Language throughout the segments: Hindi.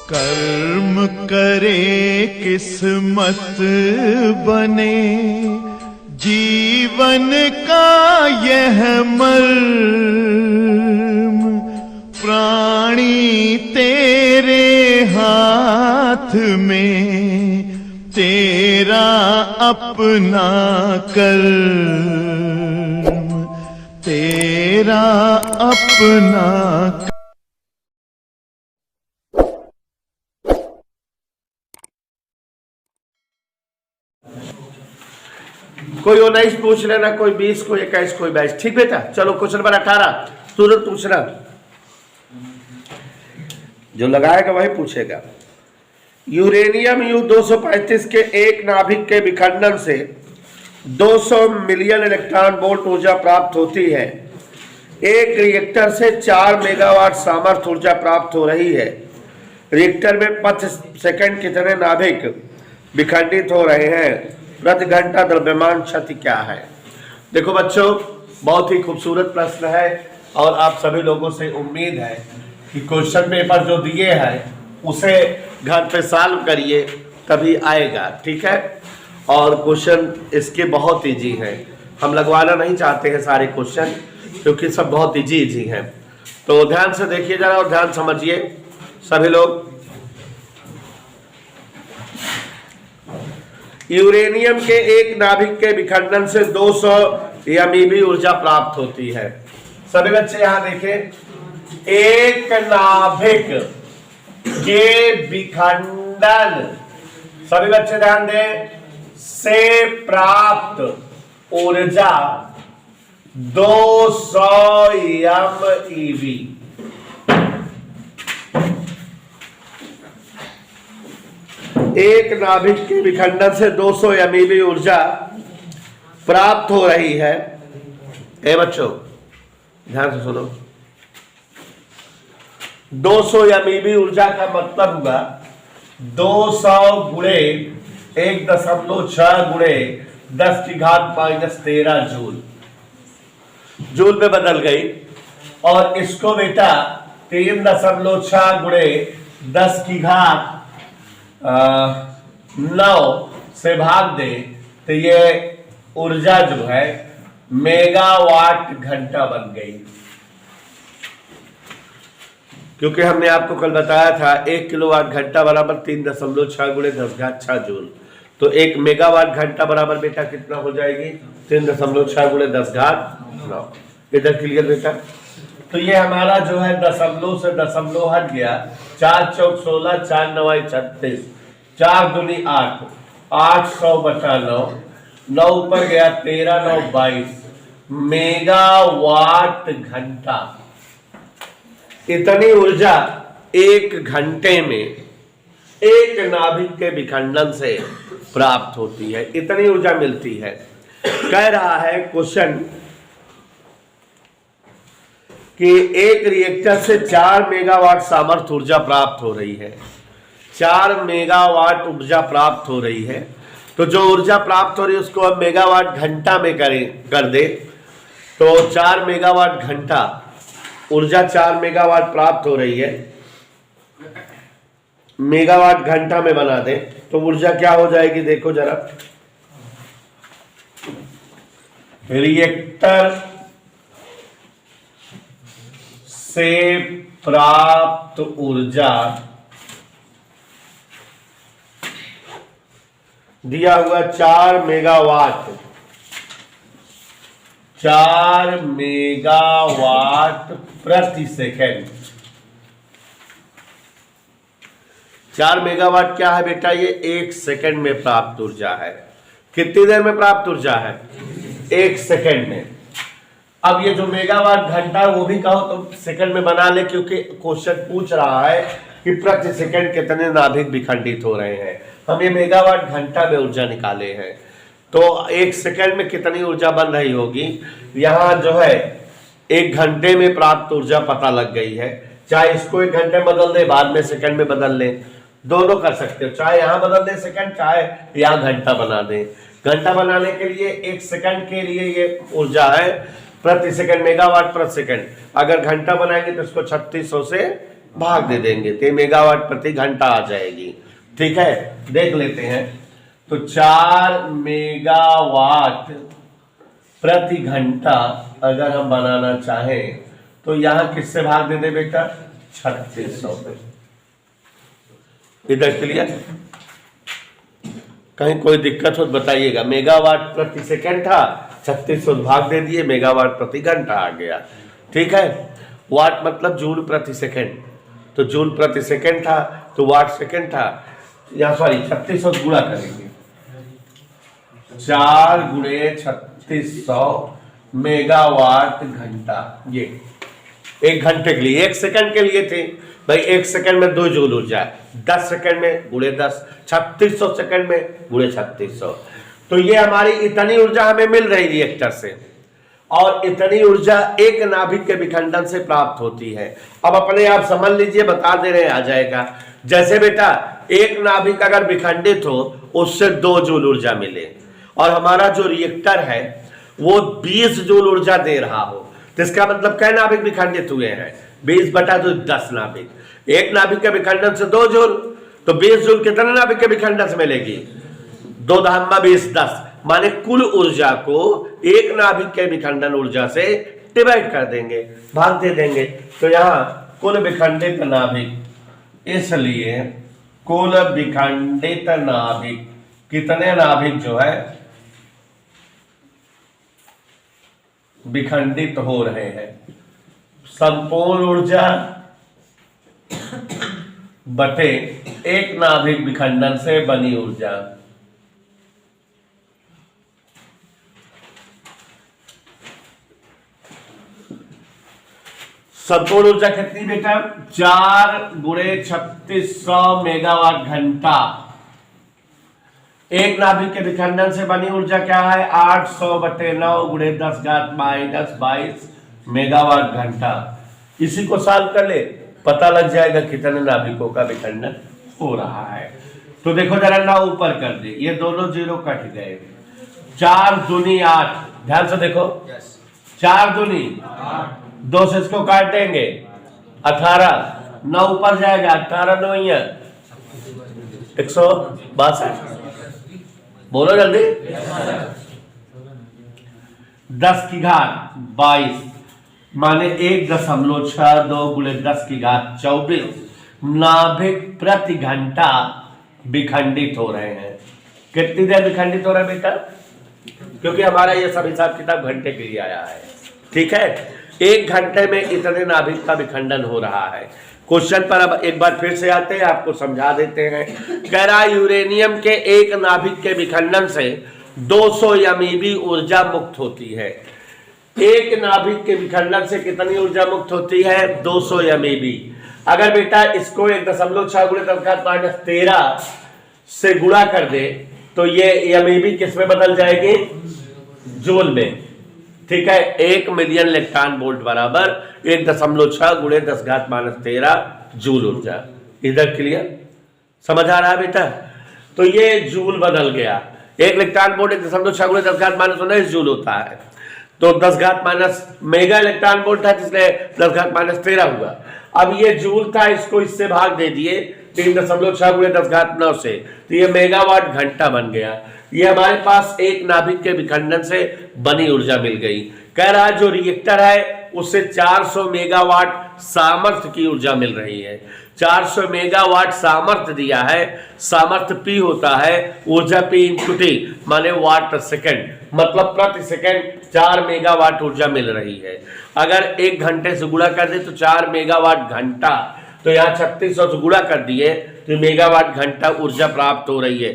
कर्म करे किस्मत बने, जीवन का यह मर्म, प्राणी तेरे हाथ में, तेरा अपना कर्म, तेरा अपना। कोई 19 पूछ लेना, कोई 20, कोई 21, कोई 22। ठीक बेटा, चलो क्वेश्चन नंबर 18 तुरंत पूछना, जो लगाएगा वही पूछेगा। यूरेनियम U-235 के एक नाभिक के विखंडन से 200 मिलियन इलेक्ट्रॉन वोल्ट ऊर्जा प्राप्त होती है। एक रिएक्टर से 4 मेगावाट सामर्थ्य ऊर्जा प्राप्त हो रही है। रिएक्टर में प्रति सेकंड कितने नाभिक विखंडित हो रहे हैं? प्रति घंटा द्रव्यमान क्षति क्या है? देखो बच्चों, बहुत ही खूबसूरत प्रश्न है और आप सभी लोगों से उम्मीद है कि क्वेश्चन पेपर जो दिए हैं उसे घर पे सॉल्व करिए, तभी आएगा। ठीक है, और क्वेश्चन इसके बहुत इजी हैं। हम लगवाना नहीं चाहते हैं सारे क्वेश्चन, क्योंकि सब बहुत इजी हैं। तो ध्यान से देखिए जरा और ध्यान समझिए सभी लोग। यूरेनियम के एक नाभिक के विखंडन से 200 MeV ऊर्जा प्राप्त होती है। सभी बच्चे यहां देखें, एक नाभिक के विखंडन, सभी बच्चे ध्यान दें, से प्राप्त ऊर्जा 200 MeV। एक नाभिक के विखंडन से 200 MeV ऊर्जा प्राप्त हो रही है। ए बच्चों ध्यान से सुनो, 200 MeV ऊर्जा का मतलब हुआ 200 गुणे 1.6 गुणे 10⁻⁻13 जूल। जूल में बदल गई, और इसको बेटा 3.6 गुणे 10⁻9 से भाग दे तो ये ऊर्जा जो है मेगावाट घंटा बन गई। क्योंकि हमने आपको कल बताया था 1 किलोवाट घंटा बराबर 3.6 गुणे 10⁻6 जूल। तो 1 मेगावाट घंटा बराबर बेटा कितना हो जाएगी? 3.6 गुणे 10⁻9। इधर क्लियर बेटा? तो ये हमारा जो है दशमलव से दशमलव हट गया। 4 चौक 16, 4 9 36, 4 दूनी 8, 800/9, 9 ऊपर गया 13 9 22 मेगावाट घंटा। इतनी ऊर्जा एक घंटे में एक नाभिक के विखंडन से प्राप्त होती है, इतनी ऊर्जा मिलती है। कह रहा है क्वेश्चन कि एक रिएक्टर से 4 मेगावाट सामर्थ्य ऊर्जा प्राप्त हो रही है। 4 मेगावाट ऊर्जा प्राप्त हो रही है, तो जो ऊर्जा प्राप्त हो रही है उसको हम मेगावाट घंटा में कर दे तो 4 मेगावाट घंटा ऊर्जा 4 मेगावाट प्राप्त हो रही है, मेगावाट घंटा में बना दे तो ऊर्जा क्या हो जाएगी? देखो जरा, रिएक्टर से प्राप्त ऊर्जा दिया हुआ 4 मेगावाट, 4 मेगावाट प्रति सेकेंड। 4 मेगावाट क्या है बेटा? ये 1 सेकेंड में प्राप्त ऊर्जा है। कितनी देर में प्राप्त ऊर्जा है? 1 सेकेंड में। अब ये जो मेगावाट घंटा वो भी कहो तो सेकंड में बना ले, क्योंकि क्वेश्चन पूछ रहा है कि प्रति सेकंड कितने नाभिक विखंडित हो रहे हैं। हम ये मेगावाट घंटा में ऊर्जा निकाले हैं, तो 1 सेकंड में कितनी ऊर्जा बन रही होगी। यहाँ जो है 1 घंटे में प्राप्त ऊर्जा पता लग गई है। चाहे इसको 1 घंटे बदल दे, बाद में सेकंड में बदल ले, दोनों कर सकते हो। चाहे यहाँ बदल दे सेकंड, चाहे यहाँ घंटा बना दे। घंटा बनाने के लिए 1 सेकंड के लिए ये ऊर्जा है प्रति सेकंड, मेगावाट प्रति सेकंड। अगर घंटा बनाएंगे तो इसको 3600 से भाग दे देंगे तो मेगावाट प्रति घंटा आ जाएगी। ठीक है, देख लेते हैं। तो 4 मेगावाट प्रति घंटा अगर हम बनाना चाहें तो यहां किससे भाग दे दे बेटा? 3600 पे। इधर क्लियर? कहीं कोई दिक्कत हो तो बताइएगा। मेगावाट प्रति सेकंड था, 3600 भाग दे दिए, मेगावाट प्रति घंटा आ गया। ठीक है, वाट मतलब जूल प्रति सेकंड, तो जूल प्रति सेकंड था तो वाट सेकंड था, या सॉरी 3600 गुणा करेंगे, 4 गुणे 3600 मेगावाट घंटा। ये 1 घंटे के लिए, 1 सेकंड के लिए थे भाई। 1 सेकंड में 2 जूल ऊर्जा, 10 सेकंड में गुणे 10, 3600 सेकंड में गुणे 3600। तो ये हमारी इतनी ऊर्जा हमें मिल रही रिएक्टर से, और इतनी ऊर्जा एक नाभिक के विखंडन से प्राप्त होती है। अब अपने आप समझ लीजिए, बता दे रहे आ जाएगा। जैसे बेटा एक नाभिक अगर विखंडित हो उससे 2 जूल ऊर्जा मिले, और हमारा जो रिएक्टर है वो 20 जूल ऊर्जा दे रहा हो, तो इसका मतलब कै नाभिक विखंडित हुए हैं? 20/2 10 नाभिक। एक नाभिक के विखंडन से 2 जूल, तो 20 जूल कितने नाभिक के विखंडन से मिलेगी? 2 धामा 20 10, माने कुल ऊर्जा को एक नाभिक के विखंडन ऊर्जा से डिवाइड कर देंगे, भाग दे देंगे। तो यहां कुल विखंडित नाभिक, इसलिए कुल विखंडित नाभिक, कितने नाभिक जो है विखंडित हो रहे हैं? संपूर्ण ऊर्जा बटे एक नाभिक विखंडन से बनी ऊर्जा। संपूर्ण ऊर्जा कितनी बेटा? 4 गुणे 3600 मेगावाट घंटा। एक नाभिक के विखंडन से बनी ऊर्जा क्या है? 800/9 गुणे 10⁻22 मेगावाट घंटा। इसी को सॉल्व कर ले, पता लग जाएगा कितने नाभिकों का विखंडन हो रहा है। तो देखो जरा 9 ऊपर कर दे, ये दोनों 0 कट गए। 4 दूनी 8, ध्यान से देखो, 4 दूनी 2 से इसको काट देंगे 18, 9 ऊपर जाएगा, 18 9 162। बोलो जल्दी। 10 की घात 22, माने 1.62 गुणे 10 की घात 24 नाभिक प्रति घंटा विखंडित हो रहे हैं। कितनी देर विखंडित हो रहा है बेटा? क्योंकि हमारा ये सब हिसाब किताब घंटे के लिए आया है। ठीक है, 1 घंटे में इतने नाभिक का विखंडन हो रहा है। क्वेश्चन पर अब एक बार फिर से आते हैं, आपको समझा देते हैं। कह रहा यूरेनियम के एक नाभिक के विखंडन से 200 MeV ऊर्जा मुक्त होती है। एक नाभिक के विखंडन से कितनी ऊर्जा मुक्त होती है? 200 MeV। अगर बेटा इसको 1.6 गुणे 10⁻13 से गुणा कर दे तो ये MeV किस में बदल जाएगी? जूल में। ठीक है, 1 मिलियन इलेक्ट्रॉन वोल्ट बराबर 1.6 गुणे 10⁻13 जूल ऊर्जा। इधर क्लियर? समझ आ रहा है बेटा? तो ये जूल बदल गया। 1 इलेक्ट्रॉन वोल्ट 1.6 गुणे 10⁻19 जूल होता है, तो 10 मेगा इलेक्ट्रॉन वोल्ट था जिसने 10⁻13 हुआ। अब ये जूल था, इसको इससे भाग दे दिए 3.6 गुणे 10⁹ से, तो ये मेगावाट घंटा बन गया। ये हमारे पास एक नाभिक के विखंडन से बनी ऊर्जा मिल गई। कह रहा है जो रिएक्टर है उससे 400 मेगावाट सामर्थ्य की ऊर्जा मिल रही है। 400 मेगावाट सामर्थ्य दिया है, सामर्थ्य P होता है ऊर्जा P × T, माने वाट पर सेकंड, मतलब प्रति सेकंड 4 मेगावाट ऊर्जा मिल रही है। अगर 1 घंटे से गुणा कर दे तो 4 मेगावाट घंटा, तो यहाँ 3600 से गुणा कर दिए तो मेगावाट घंटा ऊर्जा प्राप्त हो रही है।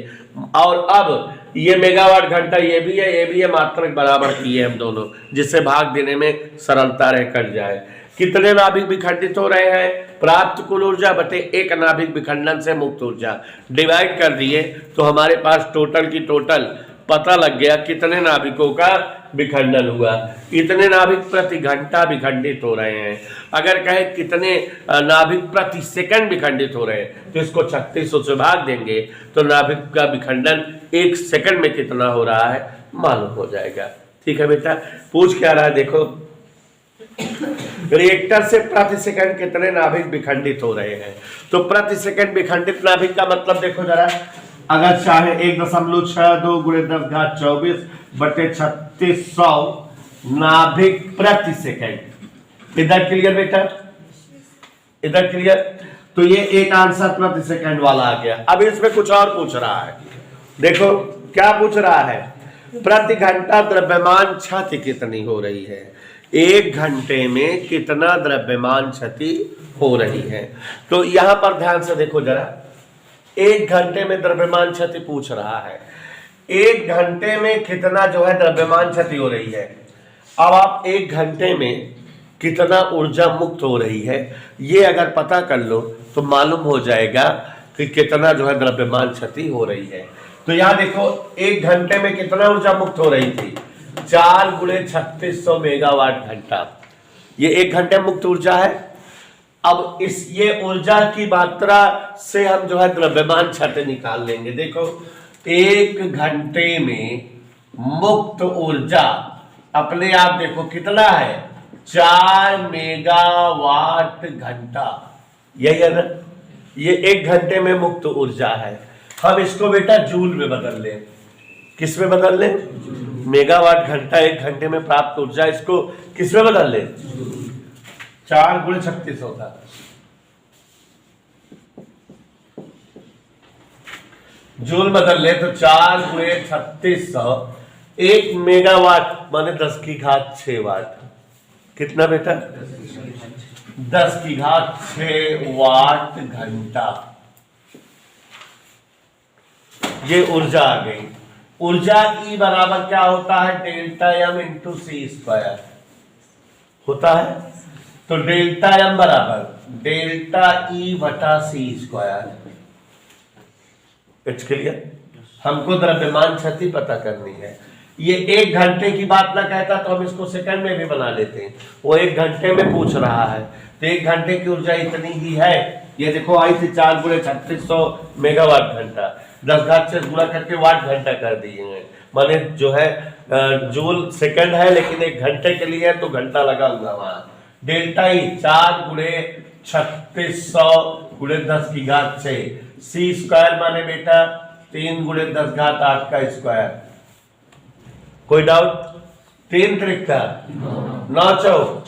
और अब ये मेगावाट घंटा ये भी है, मात्रक बराबर किए हम दोनों, जिससे भाग देने में सरलता रह कट जाए। कितने नाभिक विखंडित हो रहे हैं? प्राप्त कुल ऊर्जा बटे एक नाभिक विखंडन से मुक्त ऊर्जा, डिवाइड कर दिए तो हमारे पास टोटल की टोटल पता लग गया कितने नाभिकों का विखंडन हुआ। इतने नाभिक प्रति घंटा विखंडित हो रहे हैं। अगर कहे कितने नाभिक प्रति सेकंड विखंडित हो रहे हैं तो इसको 3600 से भाग देंगे तो नाभिक का विखंडन 1 सेकंड में कितना हो रहा है मालूम हो जाएगा। ठीक है बेटा, पूछ क्या रहा है देखो। रिएक्टर से प्रति सेकंड कितने नाभिक विखंडित हो रहे हैं। तो प्रति सेकंड विखंडित नाभिक का मतलब देखो जरा, अगर चाहे 1.62 × 10⁻24 बटे 3600 नाभिक प्रति सेकंड। इधर क्लियर बेटा, इधर क्लियर। तो ये एक आंसर प्रति सेकंड वाला आ गया। अब इसमें कुछ और पूछ रहा है, देखो क्या पूछ रहा है, प्रति घंटा द्रव्यमान क्षति कितनी हो रही है, 1 घंटे में कितना द्रव्यमान क्षति हो रही है। तो यहां पर ध्यान से देखो जरा, 1 घंटे में द्रव्यमान क्षति पूछ रहा है, 1 घंटे में कितना जो है द्रव्यमान क्षति हो रही है। अब आप 1 घंटे में कितना ऊर्जा मुक्त हो रही है, ये अगर पता कर लो तो मालूम हो जाएगा कि कितना जो है द्रव्यमान क्षति हो रही है। तो यहां देखो 1 घंटे में कितना ऊर्जा मुक्त हो रही थी, 4 × 3600 मेगावाट घंटा, ये 1 घंटे मुक्त ऊर्जा है। अब इस ये ऊर्जा की मात्रा से हम जो है द्रव्यमान क्षति निकाल लेंगे। देखो 1 घंटे में मुक्त ऊर्जा अपने आप देखो कितना है, 4 मेगावाट घंटा, यही है ना, ये 1 घंटे में मुक्त ऊर्जा है। हम इसको बेटा जूल में बदल लें, किस में बदल लें, मेगावाट घंटा 1 घंटे में प्राप्त ऊर्जा, इसको किस में बदल लें, 4 × 3600 था। जूल बदल ले तो 4 × 3600, 1 मेगावाट माने 10⁻6 वाट, कितना बेटा, 10⁻6 वाट घंटा, ये ऊर्जा आ गई। ऊर्जा E बराबर क्या होता है, डेल्टा M × c² होता है। तो डेल्टा M बराबर डेल्टा E बटा c²। It's clear. हमको द्रव्यमान क्षति पता करनी है। ये 1 घंटे की बात ना कहता तो हम इसको सेकंड में भी बना लेते हैं, वो 1 घंटे में पूछ रहा है। तो 1 घंटे की ऊर्जा इतनी ही है, ये देखो आई थी 4 × 3600 मेगावाट घंटा, 10 से गुणा करके वाट घंटा कर दिए हैं, माने जो है जूल सेकंड है लेकिन 1 घंटे के लिए है तो घंटा लगा हुआ वहां। डेल्टा ई 4 × 3600 × 10⁻6, c² माने बेटा 3 × 10⁸ का स्क्वायर। कोई डाउट? 3 त्रिका 9 चौक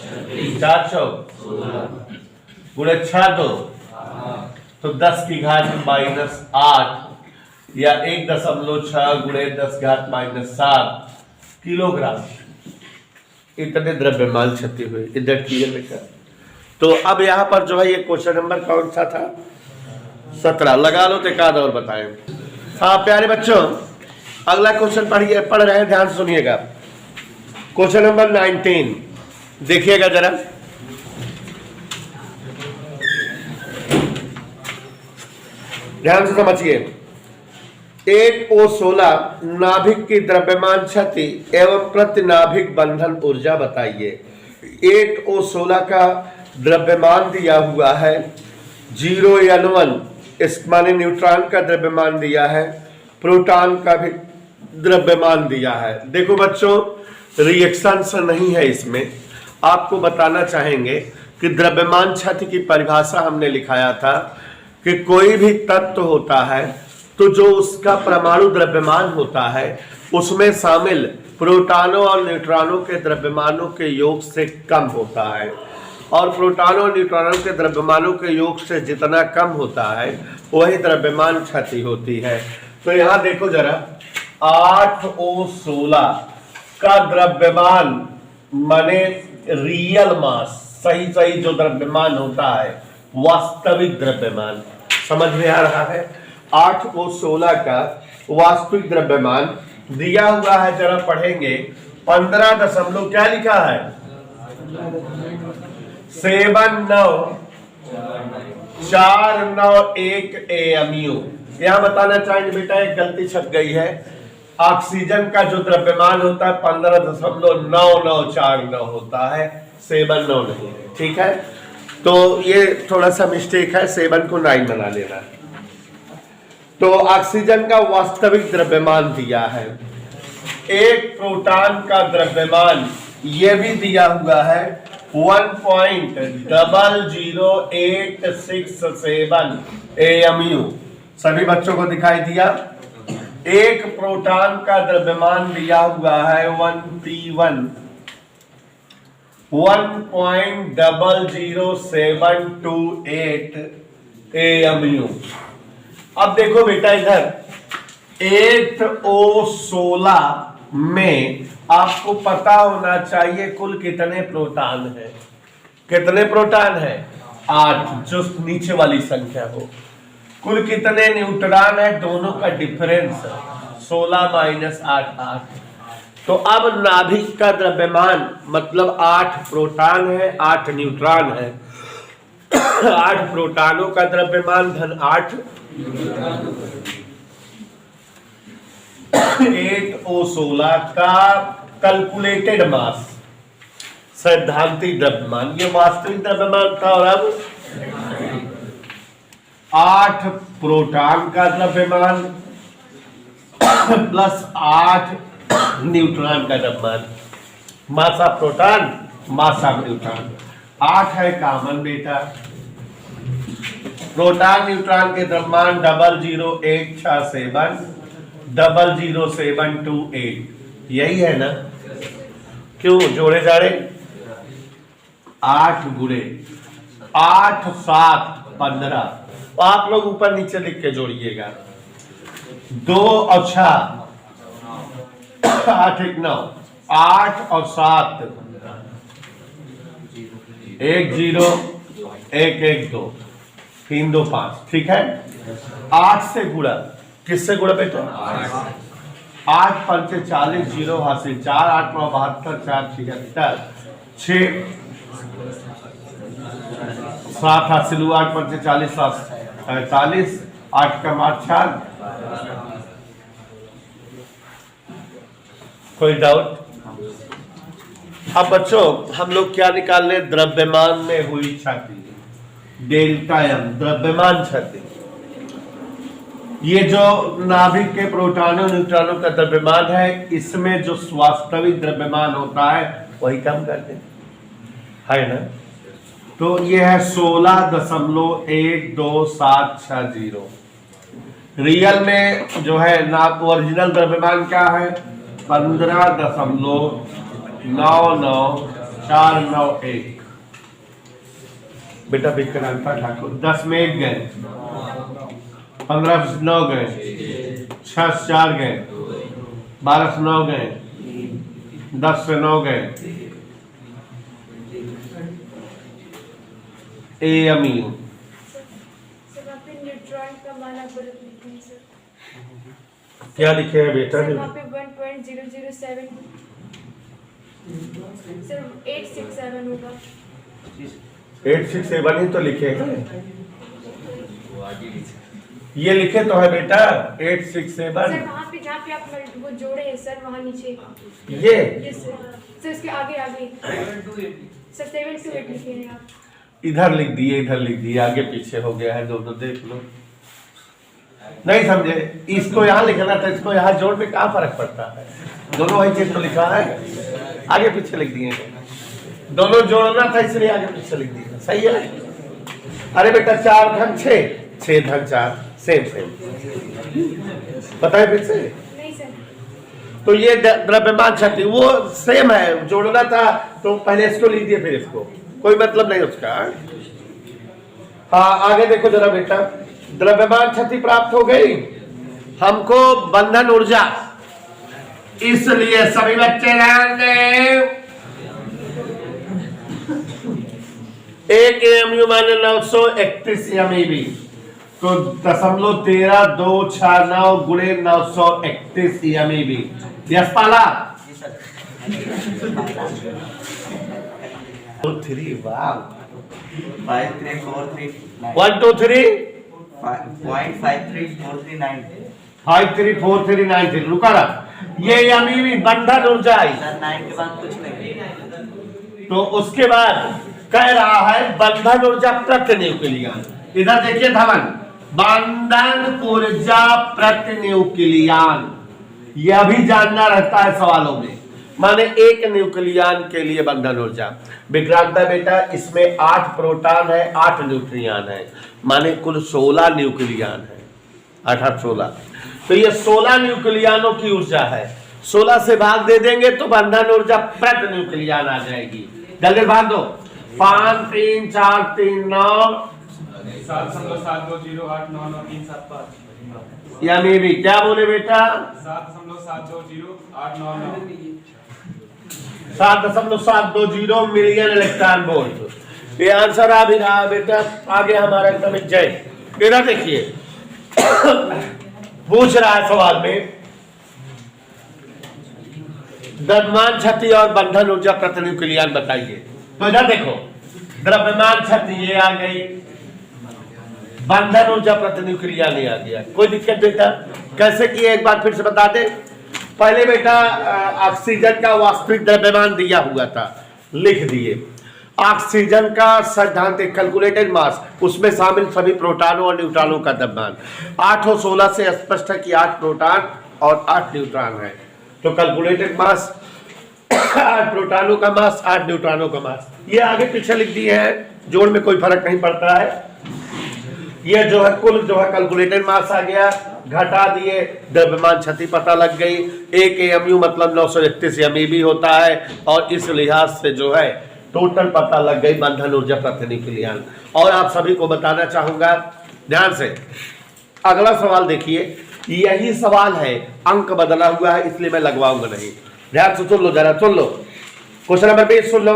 4 चौक × 6 2, तो 10⁻⁻8 या 1.6 × 10⁻⁷ किलोग्राम इतने द्रव्यमान क्षति हुई। इधर क्लियर बेटा। तो अब यहाँ पर जो है ये क्वेश्चन नंबर कौन सा था, 17 लगा लो तो एक आध और बताएं। हाँ प्यारे बच्चों, अगला क्वेश्चन पढ़ रहे हैं, ध्यान से सुनिएगा। क्वेश्चन नंबर 19 देखिएगा जरा, ध्यान से समझिए। 8O16 नाभिक की द्रव्यमान क्षति एवं प्रति नाभिक बंधन ऊर्जा बताइए। 8O16 का द्रव्यमान दिया हुआ है 0N1, इस माने न्यूट्रॉन का द्रव्यमान दिया है, प्रोटॉन का भी द्रव्यमान दिया है। देखो बच्चों रिएक्शन से नहीं है, इसमें आपको बताना चाहेंगे कि द्रव्यमान क्षति की परिभाषा हमने लिखाया था कि कोई भी तत्व होता है तो जो उसका परमाणु द्रव्यमान होता है उसमें शामिल प्रोटॉनों और न्यूट्रॉनों के द्रव्यमानों के योग से कम होता है, और प्रोटॉनों और न्यूट्रॉनों के द्रव्यमानों के योग से जितना कम होता है वही द्रव्यमान क्षति होती है। तो यहाँ देखो जरा, 8O16 का द्रव्यमान माने रियल मास, सही सही जो द्रव्यमान होता है, वास्तविक द्रव्यमान, समझ में आ रहा है। 8O16 का वास्तविक द्रव्यमान दिया हुआ है, जरा पढ़ेंगे। 15 क्या लिखा है, 79491 AMU। यहां बताना चाहेंगे बेटा एक गलती छप गई है, ऑक्सीजन का जो द्रव्यमान होता है 15.9949 होता है, 79 नहीं है, ठीक है। तो ये थोड़ा सा मिस्टेक है, 7 को 9 बना लेना। तो ऑक्सीजन का वास्तविक द्रव्यमान दिया है, एक प्रोटॉन का द्रव्यमान ये भी दिया हुआ है 1.008667 AMU। सभी बच्चों को दिखाई दिया। एक प्रोटॉन का द्रव्यमान दिया हुआ है 1p1 1.00728 AMU। अब देखो बेटा इधर 8O16 में आपको पता होना चाहिए कुल कितने प्रोटॉन है। कितने प्रोटॉन है? 8, जो नीचे वाली संख्या हो। कुल कितने न्यूट्रॉन है? दोनों का डिफरेंस 16 माइनस 8 8। तो अब नाभिक का द्रव्यमान मतलब 8 प्रोटॉन है 8 न्यूट्रॉन है। 8 प्रोटॉनों का द्रव्यमान धन 8 8O16 का कैलकुलेटेड मास, सैद्धांतिक द्रव्यमान, ये वास्तविक द्रव्यमान था। और अब 8 प्रोटॉन का द्रव्यमान प्लस 8 न्यूट्रॉन का द्रव्यमान। मासा प्रोटॉन मासा न्यूट्रॉन 8 है कॉमन बेटा। प्रोटॉन न्यूट्रॉन के द्रव्यमान 00867 00728, यही है ना? क्यों जोड़े जाड़े? 8 गुणे 8 7 15। आप लोग ऊपर नीचे लिख के जोड़िएगा। 2 और 6 8 1 9, 8 और 7 1 0 1 1 2 3 2 5, ठीक है। 8 से गुणा, किससे गुणा बेटा? 8 पंचे 40 0 हासिल 4 8 9 72 4 76 6 7 हासिल 8 पंचे 40 45 8 का मार्च 4। कोई डाउट? अब बच्चों हम लोग क्या निकाल रहे? द्रव्यमान में हुई क्षति, डेल्टा एम, द्रव्यमान क्षति। ये जो नाभिक के प्रोटॉनों न्यूट्रॉनों का द्रव्यमान है, इसमें जो वास्तविक द्रव्यमान होता है वही कम कर दे, है ना? तो ये है 16.12760। रियल में जो है ना ओरिजिनल द्रव्यमान क्या है? 15.99491। बेटा विक्रांता ठाकुर 10 में 1 गए, 15 से 9 गए, 6 से 4 गए, 12 से 9 गए, 10 से 9 गए। AMU क्या लिखे हैं बेटा? 1.0007 सर 867 होगा। 867 ही तो लिखे हैं। ये लिखे तो है बेटा 867। सर वहाँ पे जहाँ पे आप वो जोड़े हैं सर, वहाँ नीचे ये सर इसके आगे आगे सर 7 to 8 लिखे हैं आप। इधर लिख दिए, इधर लिख दिए, आगे पीछे हो गया है, दोनों देख लो। नहीं समझे? इसको यहाँ लिखना था, इसको यहाँ जोड़ में क्या फर्क पड़ता है? दोनों वही चीज तो लिखा है, आगे पीछे लिख दिए। दोनों जोड़ना था इसलिए आगे पीछे लिख दिए, सही है। अरे बेटा 4 घन 6, 6 घन 4, सेम सेम। पता है फिर से? नहीं सर। तो ये द्रव्यमान क्षति वो सेम है, जोड़ना था तो पहले इसको लीजिए फिर इसको, कोई मतलब नहीं उसका। हाँ आगे देखो जरा बेटा, द्रव्यमान क्षति प्राप्त हो गई हमको, बंधन ऊर्जा। इसलिए सभी बच्चे ध्यान दें, 1 AMU माने 931 MEV, तो 0.13269 गुणे 931 MEV। यस पाला 3 वाह 53439 1 2 3 53439 534393 रुका रहा। ये MEV बंधन ऊर्जा आई, सर 9 के बाद कुछ नहीं। तो उसके बाद कह रहा है बंधन ऊर्जा प्रति न्यूक्लियन। इधर देखिए धवन, बंधन ऊर्जा प्रति न्यूक्लियन, यह भी जानना रहता है सवालों में। माने एक न्यूक्लियन के लिए बंधन ऊर्जा। विक्रांता बेटा इसमें 8 प्रोटॉन है, 8 न्यूट्रियन है, माने कुल 16 न्यूक्लियन है, 8 16। तो ये 16 न्यूक्लियनों की ऊर्जा है। 16 से भाग दे देंगे तो बंधन ऊर्जा प्रति न्यूक्लियन आ जाएगी। जल्दी भाग दो। 5 3 4 3 9 7.720899375। या मे भी क्या बोले बेटा? 7.720 मिलियन इलेक्ट्रॉन वोल्ट। ये आंसर आ भी रहा बेटा। आगे हमारा एकदम एग्जैक्ट बेटा देखिए पूछ रहा है सवाल में द्रव्यमान क्षति और बंधन ऊर्जा प्रति न्यूक्लियन बताइए। तो इधर देखो द्रव्यमान क्षति ये आ गई, बंधन ऊर्जा प्रति न्यूक्लियन ये आ गया। कोई दिक्कत बेटा? कैसे किए एक बार फिर से बता दे। पहले बेटा ऑक्सीजन का वास्तविक द्रव्यमान दिया हुआ था, लिख दिए। ऑक्सीजन का सैद्धांतिक कैलकुलेटेड मास, उसमें शामिल सभी प्रोटॉनों और न्यूट्रॉनों का द्रव्यमान 8 और 16 से स्पष्ट है कि 8 प्रोटॉन और 8 न्यूट्रॉन है। तो कैलकुलेटेड मास 8 प्रोटॉनों का मास, 8 न्यूट्रॉनों का मास। ये आगे पीछे लिख दिए हैं, जोड़ में कोई फर्क नहीं पड़ता है। ये जो है कुल जो है कैलकुलेटेड मास आ गया, घटा दिए, द्रव्यमान क्षति पता लग गई। 1 AMU मतलब 931 MeV होता है, और इस लिहाज से जो है टोटल पता लग गई बंधन ऊर्जा प्रति न्यूक्लियन। और आप सभी को बताना चाहूंगा ध्यान से, अगला सवाल देखिए, यही सवाल है, अंक बदला हुआ है इसलिए मैं लगवाऊंगा नहीं। ध्यान से सुन लो, जरा सुन लो। क्वेश्चन नंबर 20 सुन लो।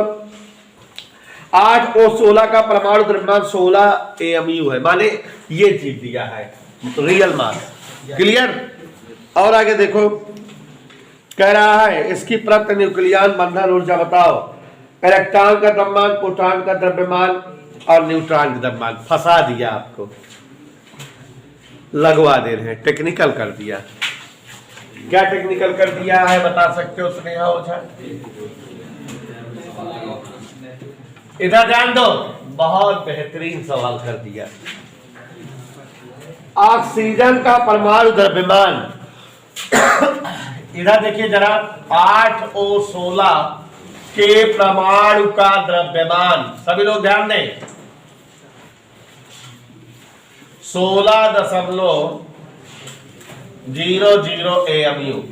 8 और 16 का परमाणु द्रव्यमान 16 AMU है, माने ये चीज दिया है रियल मास। क्लियर? और आगे देखो कह रहा है इसकी प्रति न्यूक्लियन बंधन ऊर्जा बताओ। इलेक्ट्रॉन का द्रव्यमान, प्रोटॉन का द्रव्यमान और न्यूट्रॉन का द्रव्यमान। फंसा दिया आपको, लगवा दे रहे हैं, टेक्निकल कर दिया। क्या टेक्निकल कर दिया है बता सकते हो स्नेहा ओझा? इधर ध्यान दो, बहुत बेहतरीन सवाल कर दिया। ऑक्सीजन का परमाणु द्रव्यमान इधर देखिए जरा, 8 और 16 के परमाणु का द्रव्यमान, सभी लोग ध्यान दें, 16.00 AMU।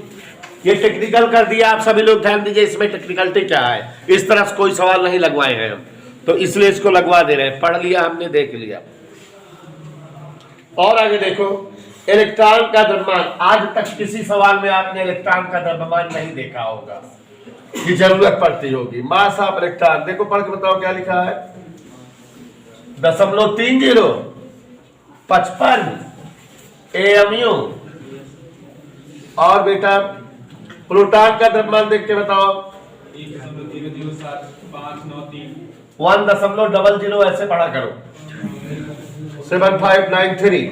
ये टेक्निकल कर दिया, आप सभी लोग ध्यान दीजिए, इसमें टेक्निकलिटी क्या है। इस तरह से कोई सवाल नहीं लगवाए हैं हम, तो इसलिए इसको लगवा दे रहे हैं। पढ़ लिया हमने, देख लिया। और आगे देखो, इलेक्ट्रॉन का द्रव्यमान। आज तक किसी सवाल में आपने इलेक्ट्रॉन का द्रव्यमान नहीं देखा होगा, की जरूरत पड़ती होगी। मास ऑफ इलेक्ट्रॉन देखो, पढ़ के बताओ क्या लिखा है। 0.30 55 AMU। और बेटा प्रोटॉन का द्रव्यमान देख के बताओ। 1.00 ऐसे पढ़ा करो। 7593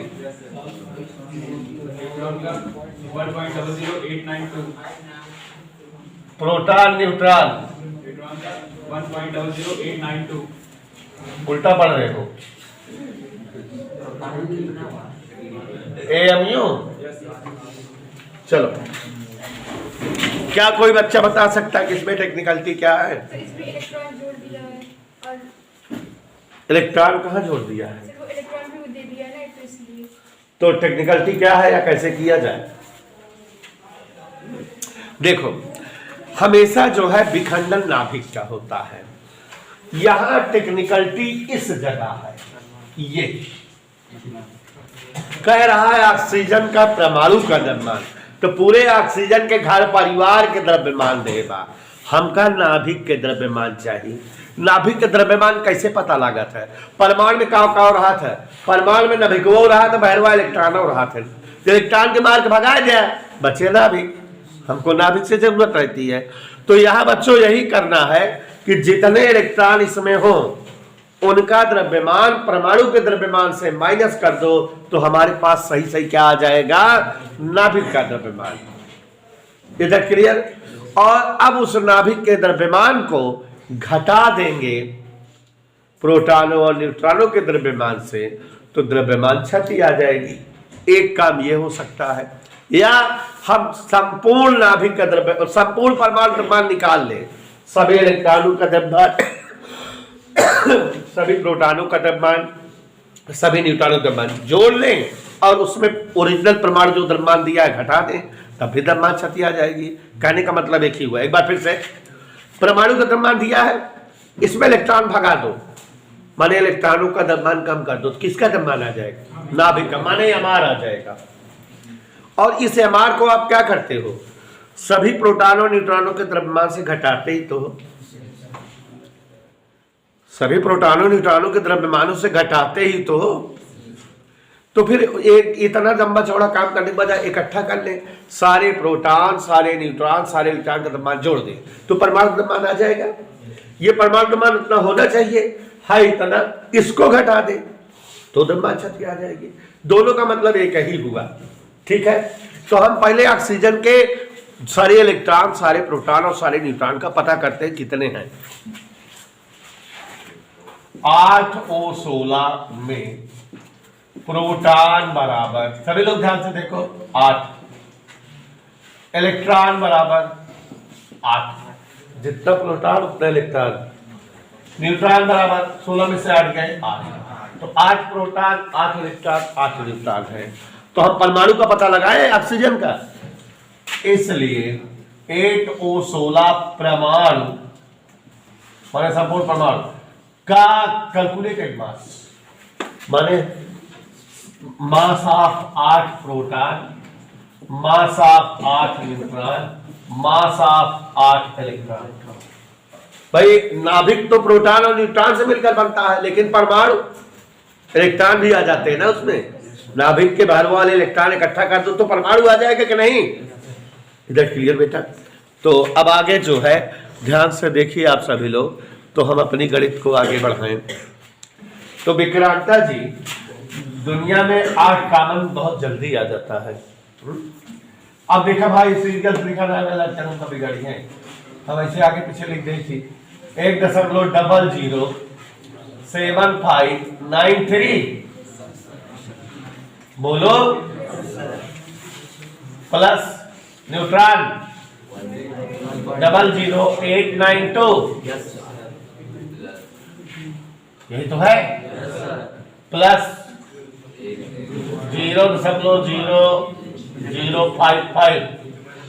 1.00892 प्रोटॉन न्यूट्रॉन 1.00892 उल्टा पढ़ रहे हो। AMU। चलो, क्या कोई बच्चा बता सकता है कि इसमें टेक्निकलिटी क्या है? तो इसमें इलेक्ट्रॉन जोड़ दिया है, और इलेक्ट्रॉन कहाँ जोड़ दिया है? सिर्फ इलेक्ट्रॉन भी दे दिया ना, तो इसलिए। तो टेक्निकलिटी क्या है या कैसे किया जाए? देखो, हमेशा जो है विखंडन नाभिक का होता है। यहां टेक्निकलिटी इस जगह है, ये कह रहा है ऑक्सीजन का परमाणु का द्रव्यमान, तो पूरे ऑक्सीजन के घर परिवार के द्रव्यमान देगा। हमका नाभिक के द्रव्यमान चाहिए। नाभिक के द्रव्यमान कैसे पता लागत है? परमाणु में का रहा था, परमाणु में नाभिकवो रहा था, बहरवा इलेक्ट्रॉन रहा था। इलेक्ट्रॉन के मार के भगाया जाए, बचे नाभिक। हमको नाभिक से जरूरत रहती है। तो यहाँ बच्चों यही करना है कि जितने इलेक्ट्रॉन इसमें हो उनका द्रव्यमान परमाणु के द्रव्यमान से माइनस कर दो, तो हमारे पास सही सही क्या आ जाएगा? नाभिक का द्रव्यमान। इधर क्लियर? और अब उस नाभिक के द्रव्यमान को घटा देंगे प्रोटॉनों और न्यूट्रॉनों के द्रव्यमान से, तो द्रव्यमान क्षति आ जाएगी। एक काम यह हो सकता है। या हम संपूर्ण नाभिक का द्रव्य, संपूर्ण परमाणु द्रव्यमान निकाल ले, सभी इलेक्ट्रॉनों का द्रव्यमान, सभी प्रोटॉनों का द्रव्यमान, सभी न्यूट्रॉनों का द्रव्यमान जोड़ लें और उसमें ओरिजिनल परमाणु जो द्रव्यमान दिया है घटा दें, तब भी द्रव्यमान क्षति आ जाएगी। कहने का मतलब एक ही हुआ। एक बार फिर से, परमाणु का द्रव्यमान दिया है, इसमें इलेक्ट्रॉन भगा दो, माने इलेक्ट्रॉनों का द्रव्यमान कम कर दो, तो किसका द्रव्यमान आ जाएगा? नाभिक का, माने एमआर आ जाएगा। और इस एमआर को आप क्या करते हो? सभी प्रोटॉनों न्यूट्रॉनों के द्रव्यमान से घटाते ही तो हो, सभी प्रोटॉनों न्यूट्रॉनों के द्रव्यमानों से घटाते ही तो हो। तो फिर एक इतना लंबा चौड़ा काम करने के बजाय इकट्ठा कर ले, सारे प्रोटॉन, सारे न्यूट्रॉन, सारे इलेक्ट्रॉन का द्रव्यमान जोड़ दे, तो परमाणु द्रव्यमान आ जाएगा। ये परमाणु द्रव्यमान उतना होना चाहिए, है इतना, इसको घटा दे तो द्रव्यमान क्षति आ जाएगी। दोनों का मतलब एक ही हुआ। ठीक है, तो हम पहले ऑक्सीजन के सारे इलेक्ट्रॉन, सारे प्रोटॉन और सारे न्यूट्रॉन का पता करते हैं कितने हैं। 8O16 में प्रोटॉन बराबर, सभी लोग ध्यान से देखो, 8, इलेक्ट्रॉन बराबर 8, जितना प्रोटॉन उतना इलेक्ट्रॉन, न्यूट्रॉन बराबर 16 में से 8 गए 8, तो 8 प्रोटॉन, 8 इलेक्ट्रॉन, 8 न्यूट्रॉन है। तो हम परमाणु का पता लगाए ऑक्सीजन का, इसलिए 8O16 परमाणु माने संपूर्ण परमाणु का कैलकुलेटेड मास, माने mass of 8 proton, mass of 8 neutron, mass of 8 electron. भाई नाभिक तो प्रोटॉन और न्यूट्रॉन से मिलकर बनता है, लेकिन परमाणु इलेक्ट्रॉन भी आ जाते हैं ना उसमें। नाभिक के बाहर वाले इलेक्ट्रॉन इकट्ठा कर दो तो परमाणु आ जाएगा कि नहीं? इधर क्लियर बेटा? तो अब आगे जो है ध्यान से देखिए आप सभी लोग, तो हम अपनी गणित को आगे बढ़ाएं। तो विक्रांता जी, दुनिया में 8 कॉमन बहुत जल्दी आ जाता है। अब देखा भाई, सीरियल लिखा ना अलग चरण का बिगड़ी है, हम ऐसे आगे पीछे लिख दी थी 1.007593 बोलो, प्लस न्यूट्रॉन 00892, यही तो है, प्लस 0.0055।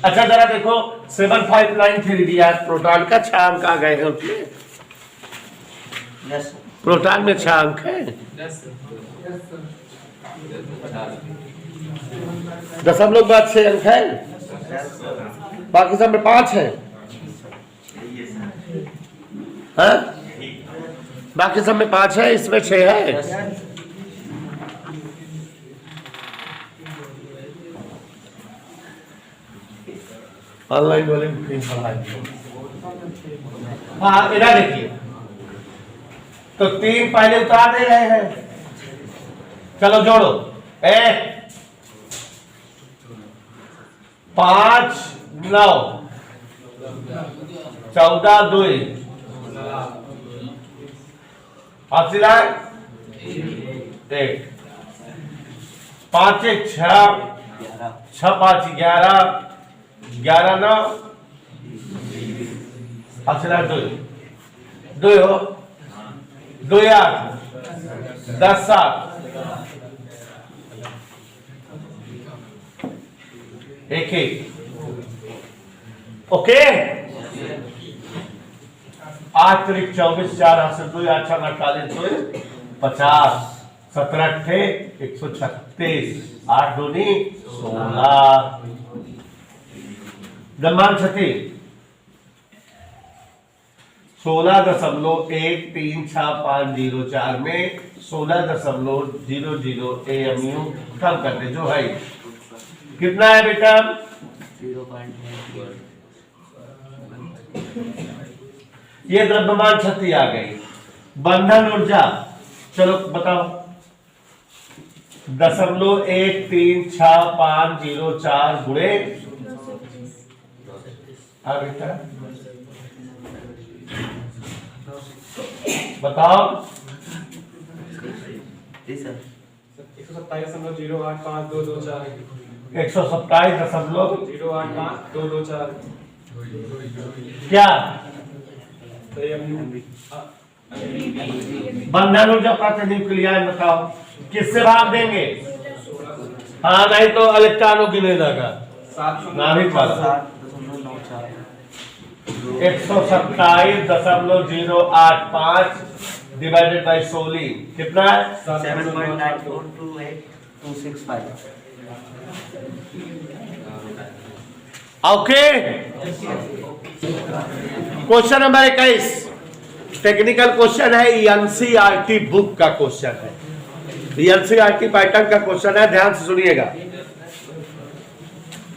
अच्छा जरा देखो 7593 दिया, प्रोटॉन का 6 अंक आ गए हैं उसमें, प्रोटॉन में 6 अंक है, दशमलव बाद 6 अंक है, बाकी सब में 5 है, हाँ? बाकी सब में 5 है, इसमें 6 है। ऑनलाइन वाले हाँ इधर देखिए, तो 3 पहले उतार दे रहे हैं, चलो जोड़ो, 1 5 9 14 2 आप सिलाए 1 5 1 6 6 5 11 11 9 आप सिलाए 2 2 हो 2 8 10 7 1 1 ओके। 8 तारीख 24 4 2 8 6 48 2 50 17 8 136 8 दूनी 16 द्रव्यमान क्षति 16.1365004 में 16.00 AMU कम करते जो है कितना है बेटा? 0.1। ये द्रव्यमान क्षति आ गई। बंधन ऊर्जा चलो बताओ 0.1365004 गुणे बेटा बताओ 127.085224 127.0 085 224 क्या AMU बंधन ऊर्जा प्राप्त न्यूक्लियर बताओ किससे भाग देंगे? हाँ नहीं तो इलेक्ट्रॉनों की नहीं लगा नाभिक वाला 127.085 डिवाइडेड बाई 16 कितना है? 7.9428265 okay. Question number 21 technical question है, एनसीईआरटी बुक का क्वेश्चन है, एनसीईआरटी पैटर्न का क्वेश्चन है, ध्यान से सुनिएगा।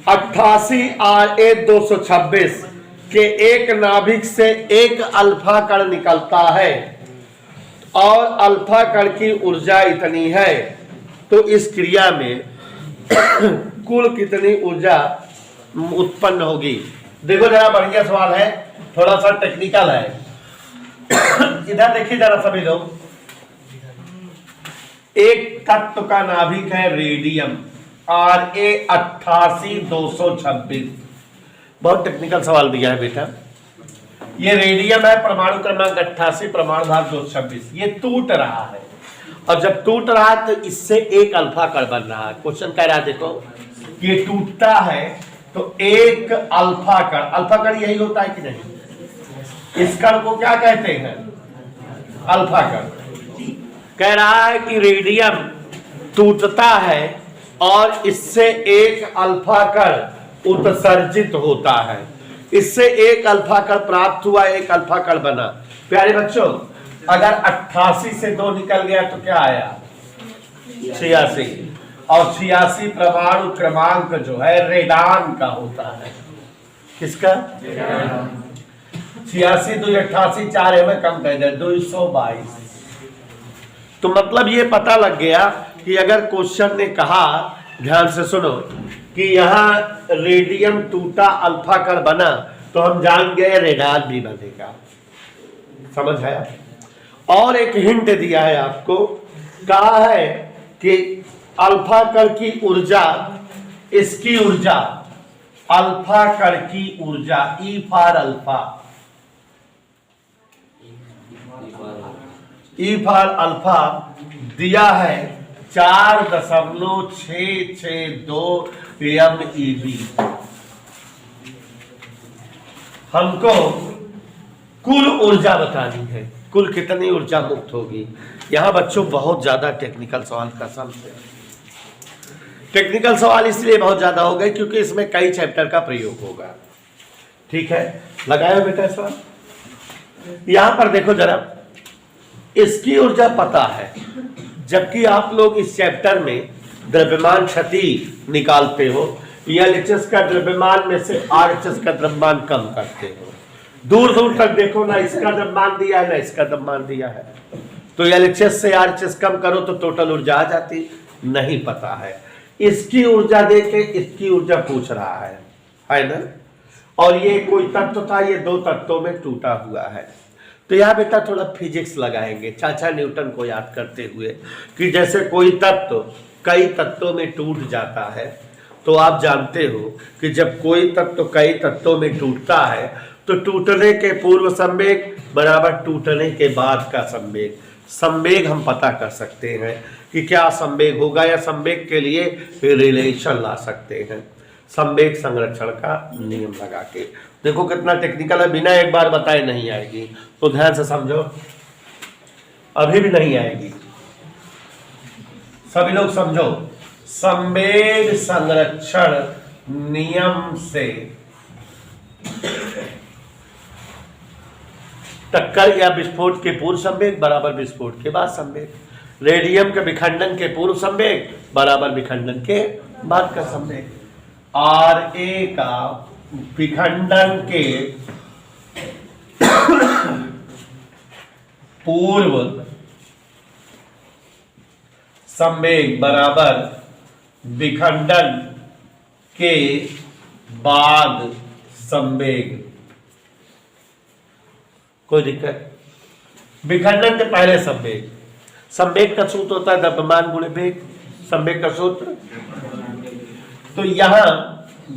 88 RA 226 के एक नाभिक से एक अल्फा कण निकलता है और अल्फा कण की ऊर्जा इतनी है, तो इस क्रिया में कुल कितनी ऊर्जा उत्पन्न होगी? देखो जरा बढ़िया सवाल है, थोड़ा सा टेक्निकल है। इधर देखिए जरा सभी लोग, एक तत्व का नाभिक है रेडियम RA 88,226। बहुत टेक्निकल सवाल दिया है बेटा। ये रेडियम है, परमाणु क्रमांक 88, परमाणु भार 226। ये टूट रहा है और जब टूट रहा है तो इससे एक अल्फा कण बन रहा है। क्वेश्चन कह रहा है देखो, ये टूटता है तो एक अल्फा कण यही होता है कि नहीं? इस कण को क्या कहते हैं? अल्फा कण। कह रहा है कि रेडियम टूटता है और इससे एक अल्फा कण उत्सर्जित होता है, इससे एक अल्फा कण प्राप्त हुआ, एक अल्फा कण बना। प्यारे बच्चों, अगर 88 से 2 निकल गया तो क्या आया? 86। और 86 परमाणु क्रमांक जो है रेडान का होता है। किसका? 86 2 88 4 में कम कर दे 222। तो मतलब ये पता लग गया कि अगर क्वेश्चन ने कहा, ध्यान से सुनो, कि यहाँ रेडियम टूटा अल्फा कण बना, तो हम जान गए रेडान भी बनेगा। समझ आया? और एक हिंट दिया है आपको, कहा है कि अल्फा कण की ऊर्जा, इसकी ऊर्जा, अल्फा कण की ऊर्जा E for alpha, E for alpha दिया है 4.662 MeV। हमको कुल ऊर्जा बतानी है, कुल कितनी ऊर्जा मुक्त होगी। यहां बच्चों बहुत ज्यादा टेक्निकल सवाल कसम से, टेक्निकल सवाल इसलिए बहुत ज्यादा हो गए क्योंकि इसमें कई चैप्टर का प्रयोग होगा। ठीक है, लगाया बेटा सवाल। यहां पर देखो जरा, इसकी ऊर्जा पता है, जबकि आप लोग इस चैप्टर में द्रव्यमान क्षति निकालते हो, एलएचएस का द्रव्यमान में से आरएचएस का द्रव्यमान कम करते हो। दूर दूर तक देखो, ना इसका द्रव्यमान दिया है ना इसका द्रव्यमान दिया है, तो एलएचएस से आरएचएस कम करो तो टोटल ऊर्जा आ जाती, नहीं पता है। इसकी ऊर्जा देके इसकी ऊर्जा पूछ रहा है ना? और ये कोई तत्व था, ये 2 तत्वों में टूटा हुआ है। तो यहाँ बेटा थोड़ा फिजिक्स लगाएंगे चाचा न्यूटन को याद करते हुए, कि जैसे कोई तत्व कई तत्वों में टूट जाता है, तो आप जानते हो कि जब कोई तत्व कई तत्वों में टूटता है तो टूटने के पूर्व संवेग बराबर टूटने के बाद का संवेग। संवेग हम पता कर सकते हैं कि क्या संवेग होगा, या संवेग के लिए रिलेशन ला सकते हैं, संवेग संरक्षण का नियम लगा के। देखो कितना टेक्निकल है, बिना एक बार बताए नहीं आएगी, तो ध्यान से समझो। अभी भी नहीं आएगी, सभी लोग समझो। संवेग संरक्षण नियम से टक्कर या विस्फोट के पूर्व संवेग बराबर विस्फोट के बाद संवेग, रेडियम के विखंडन के पूर्व संवेग बराबर विखंडन के बाद का संवेग। RA का विखंडन के पूर्व संवेग बराबर विखंडन के बाद संवेग। कोई दिक्कत? विखंडन के पहले संवेग, संवेग का सूत्र होता है द्रव्यमान गुणे वेग। संवेग का सूत्र तो यहां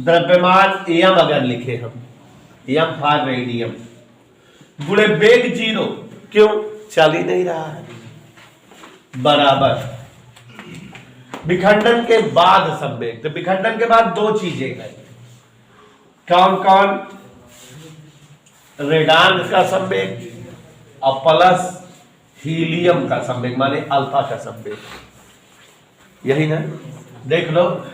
द्रव्यमान एम अगर लिखे हम, एम फॉर रेडियम गुणे वेग 0, क्यों चल ही नहीं रहा है, बराबर विखंडन के बाद संवेग। तो विखंडन के बाद दो चीजें हैं, कौन कौन, रेडान का संवेग और प्लस हीलियम का संवेग, माने अल्फा का संवेग, यही ना, देख लो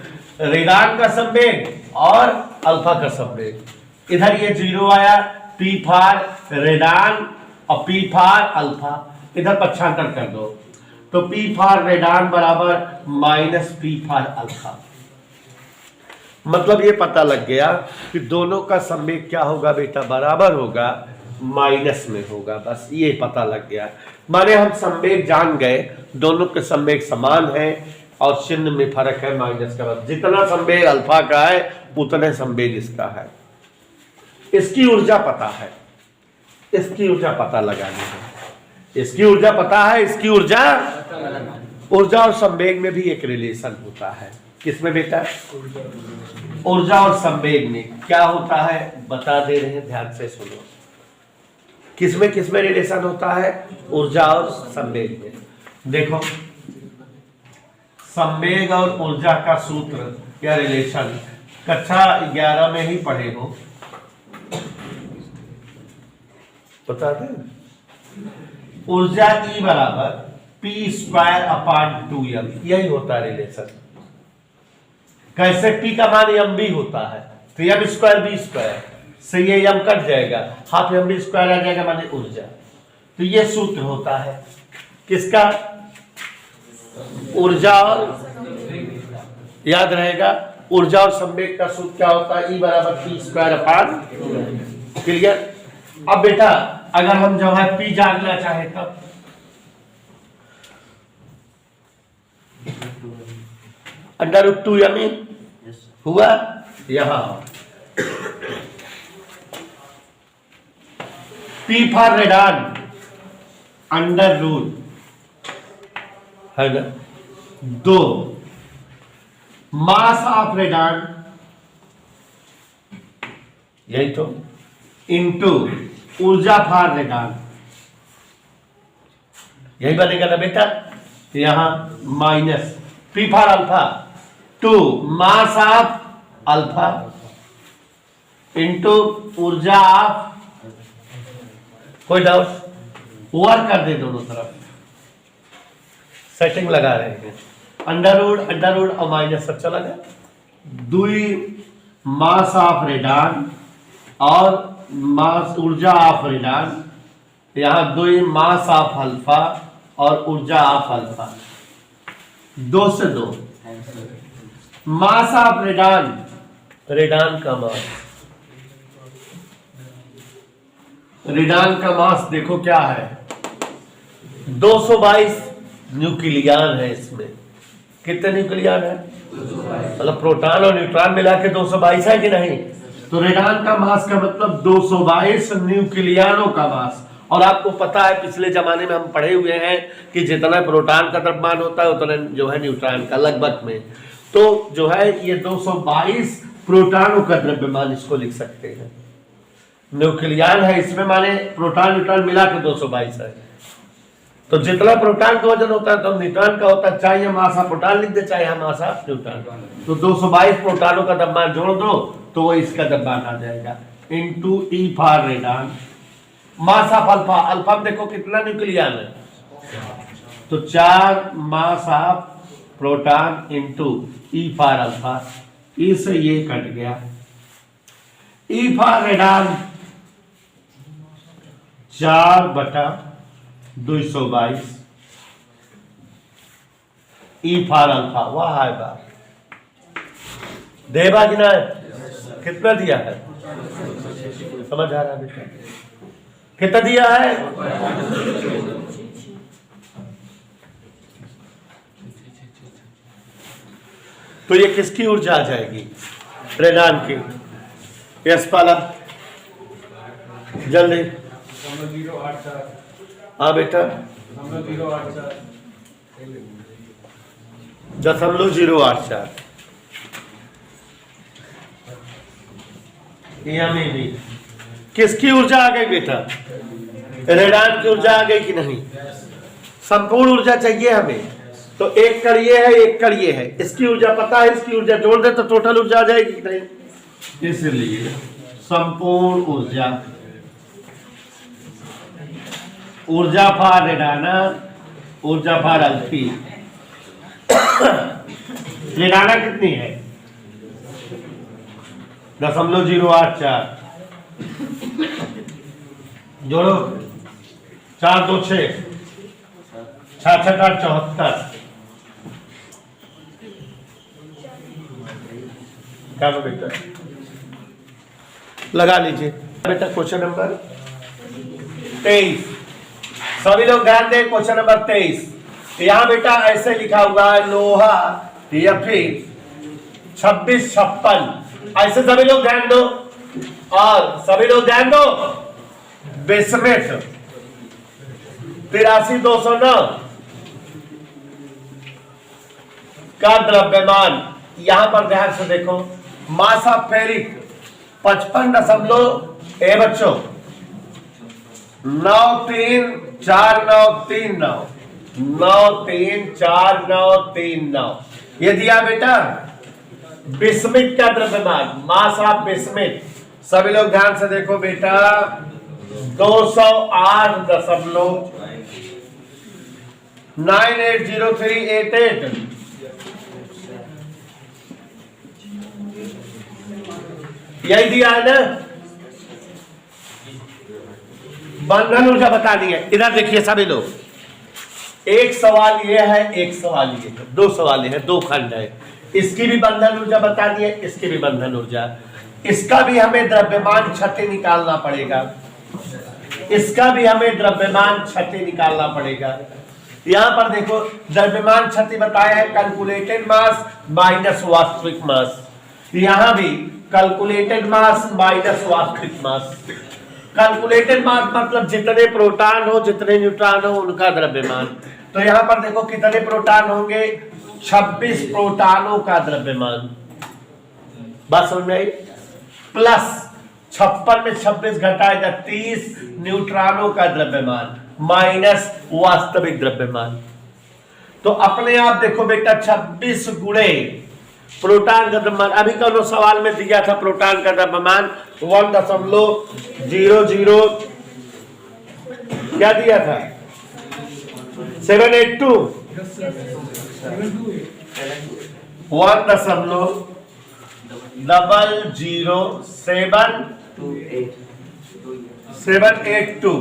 रेडान का संवेग और अल्फा का संवेग। इधर ये 0 आया, पी फॉर रेडान और पी फॉर अल्फा, इधर पक्षांतर कर दो तो पी फॉर रेडान बराबर माइनस पी फॉर अल्फा। मतलब ये पता लग गया कि दोनों का संवेग क्या होगा बेटा, बराबर होगा, माइनस में होगा, बस ये पता लग गया। माने हम संवेग जान गए, दोनों के संवेग समान है और चिन्ह में फर्क है माइनस का, बस जितना संवेग अल्फा का है उतने संवेग इसका है। इसकी ऊर्जा पता है, इसकी ऊर्जा पता लगानी है, इसकी ऊर्जा पता है, इसकी ऊर्जा और संवेग में भी एक रिलेशन होता है। किसमें बेटा, ऊर्जा और संवेग में क्या होता है बता दे रहे हैं, ध्यान से सुनो। किसमें रिलेशन होता है, ऊर्जा और संवेग में। देखो संवेग और ऊर्जा का सूत्र या रिलेशन कक्षा 11 में ही पढ़े हो, बता दें। ऊर्जा E बराबर P² 2m, यही होता है रिलेशन। कैसे, P का मान mb होता है, तो m² b² से ये m कट जाएगा, हाफ mb² आ जाएगा, माने ऊर्जा। तो ये सूत्र होता है किसका, ऊर्जा और, याद रहेगा ऊर्जा और संवेग का सूत्र क्या होता है, E बराबर P²/2। क्लियर। अब बेटा अगर हम जो है P जानना चाहे तब √2m हुआ, यहां P फॉर रेडान √ है ना, 2 मास ऑफ रेडान, यही तो, इनटू ऊर्जा फॉर रेडान, यही बनेगा ना बेटा। यहां minus P for alpha 2 mass of alpha into ऊर्जा ऑफ, कोई डाउट, वर्क कर दे दोनों तरफ, सेटिंग लगा रहे हैं, अंडर रूट और माइनस सब चला गया। 2 मास ऑफ रेडान और मास ऊर्जा ऑफ रेडान, यहां 2 मास ऑफ अल्फा और ऊर्जा ऑफ अल्फा, 2 से 2 मास ऑफ रेडान, रेडान का मास, रेडान का मास देखो क्या है, 222 न्यूक्लियन है। इसमें कितने न्यूक्लियन है, मतलब प्रोटॉन और न्यूट्रॉन मिला के 222 है कि नहीं। तो रेडान का मास का मतलब 222 न्यूक्लियनों का मास। और आपको पता है पिछले जमाने में हम पढ़े हुए हैं कि जितना प्रोटॉन का द्रव्यमान होता है उतना जो है न्यूट्रॉन का लगभग में, तो जो है ये 222 प्रोटॉनों का द्रव्यमान इसको लिख सकते हैं। न्यूक्लियन है इसमें, माने प्रोटॉन न्यूट्रॉन मिला के 222 है। तो जितना प्रोटॉन का वजन होता है तो न्यूट्रॉन का होता है, चाहे मास ऑफ प्रोटॉन लिख दे चाहे हम मास ऑफ न्यूट्रॉन। तो 222 प्रोटॉनों का द्रव्यमान जोड़ दो तो वो इसका द्रव्यमान आ जाएगा, into E for radon mass of alpha, alpha में देखो कितना न्यूक्लियन है, तो 4 mass of proton into E for alpha, E से ये कट गया, E for radon 4/222, E for alpha, वाह है बात, देवा कि ना, कितना दिया है, समझ आ रहा है बेटा, कितना दिया है, तो ये किसकी ऊर्जा आ जाएगी, रेडान की। यस पाला जल्दी, 0.084, हाँ बेटा 0.084, 0.084, यमी भी। किसकी ऊर्जा आ गई बेटा? रेडान की ऊर्जा आ गई कि नहीं? संपूर्ण ऊर्जा चाहिए हमें, तो एक कण ये है, एक कण ये है, इसकी ऊर्जा पता है, इसकी ऊर्जा जोड़ दे तो टोटल ऊर्जा आ जाएगी कि नहीं? इसलिए संपूर्ण ऊर्जा, ऊर्जा फॉर रेडाना, ऊर्जा फॉर अल्फी। रेडाना कितनी है? 0.084 जोड़ो, 4 2 6 6 6 8 74। क्या बेटा लगा लीजिए बेटा। क्वेश्चन नंबर 23, सभी लोग ध्यान दें। क्वेश्चन नंबर 23 यहाँ बेटा ऐसे लिखा हुआ है, लोहा या फिर 2656, ऐसे सभी लोग ध्यान दो, और सभी लोग ध्यान दो। बिस्मिथ 83209 का द्रव्यमान, यहां पर ध्यान से देखो, मास ऑफ फेरिक 55 ए बच्चों 934939 934939 ये दिया बेटा। बिस्मिथ का द्रव्यमान, मास ऑफ बिस्मिथ, सभी लोग ध्यान से देखो बेटा, 208.980388 यही दिया है ना। बंधन ऊर्जा बतानी है। इधर देखिए सभी लोग, एक सवाल ये है, एक सवाल ये है, 2 सवाल है, 2 खंड है। इसकी भी बंधन ऊर्जा बतानी है, इसकी भी बंधन ऊर्जा, इसका भी हमें द्रव्यमान क्षति निकालना पड़ेगा, इसका भी हमें द्रव्यमान क्षति निकालना पड़ेगा। यहां पर देखो द्रव्यमान क्षति बताया है, कैलकुलेटेड मास माइनस वास्तविक मास। यहां भी कैलकुलेटेड मास माइनस वास्तविक मास। कैलकुलेटेड मास मतलब जितने प्रोटॉन हो, जितने न्यूट्रॉन हो, उनका द्रव्यमान। तो यहां पर देखो कितने प्रोटॉन होंगे, 26 प्रोटॉनों का द्रव्यमान, बस समझ में आई। प्लस 56 में 26 घटाएगा 30 न्यूट्रॉनों का द्रव्यमान, माइनस वास्तविक द्रव्यमान। तो अपने आप देखो बेटा 26 गुणे प्रोटॉन का द्रव्यमान। अभी का सवाल में दिया था प्रोटॉन का द्रव्यमान 1.00 क्या दिया था, 782 1.00782।